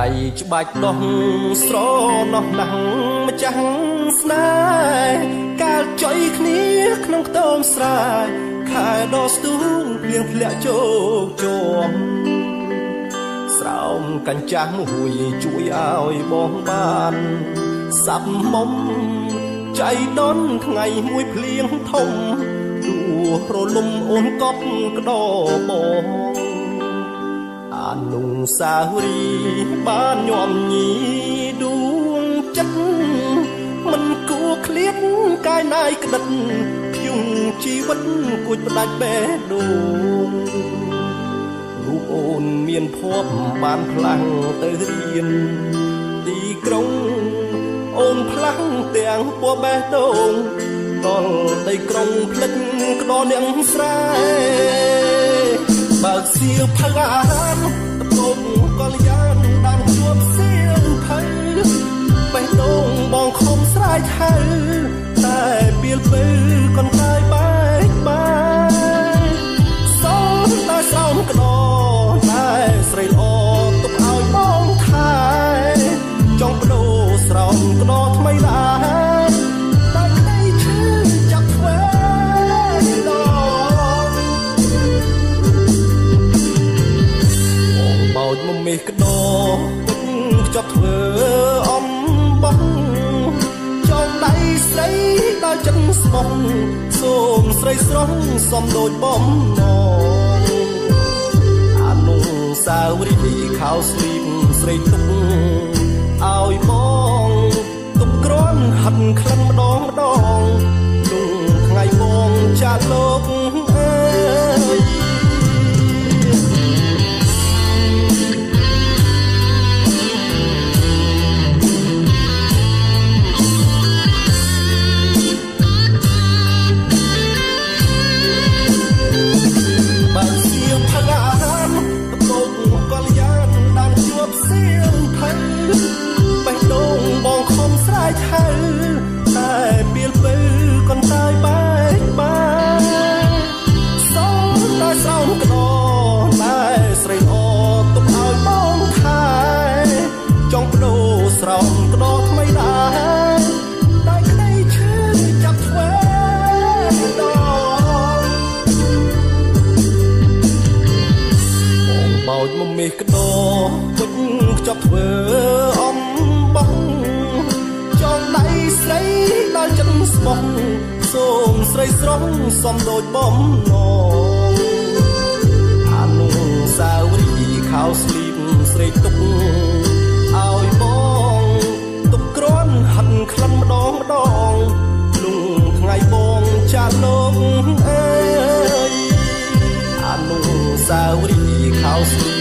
ៃច្បាច់ដោះស្រណោះណាស់ម្ចាស់ស្នេហ៍កាលចុយគ្នាក្នុងខ្ទមស្រែខែដោះស្ទូងភ្លៀងធ្លាក់ជោគជមស្រោមកញ្ចាស់មួយជួយឲ្យបងបានសាប់មុំចៃដន់ថ្ងៃមួយភ្លៀងធំដួលរលំអូនកប់ក្តោបងអនុស្សាវរីយ៍បានញោមញីដួងចិត្តមិនគួរឃ្លាតកាយណាយក្តិតខ្ញុំជីវិតគួចផ្ដាច់បេះដូងរូបអូនមានភ័ព្វបានផ្លាំងទៅរៀនទីក្រុងអូនផ្លាំងទាំងពណ៌បេះដូងដល់ដីក្រុងភ្លេចក្តោនាងស្រែបើកសៀវភៅអាហារតបកលយានបានជួបសៀវភៅបេះដូងបងខំស្រែកហៅតែពេលពេលកន្តាយបែកបាយសូមតែស្រោមក្តោតែស្រីល្អទុកឲ្យបងខែចង់បដូរស្រោមក្តោថ្មីដែរតែក្តីឈឺចាប់ធ្វើបោចមុំមេះក្តោខ្ជាប់ធ្វើអំបោះចង់ដៃស្រីដល់ចិត្តស្មោះសូមស្រីស្រស់សំដូចបំណងអនុស្សាវរីយ៍ខោស្លីបស្រីទុកឲ្យបងទុកក្រនហាត់ក្លិនម្ដងម្ដងជុំថ្ងៃបងចាក់លោកអើយហៅតែពេលពេលកន្តាយបែកបាយសូមតែស្រោមក្តោតែស្រីល្អទុកឲ្យបងខែចង់បដូរស្រោមក្តោថ្មីដែរតែក្តីឈឺចាប់ធ្វើដងបងបោចមុំមេះក្តោពុជខ្ជាប់ធ្វើអំបោះចង់ដៃស្រីដល់ចិត្តស្មោះសូមស្រីស្រស់សំដូចបំណងអនុស្សាវរីយ៍ខោស្លីបស្រីទុកឲ្យបងទុកក្រនហាត់ក្លិនម្ដងម្ដងលុងថ្ងៃបងចាក់លោកអើយអនុស្សាវរីយ៍ខោស្លី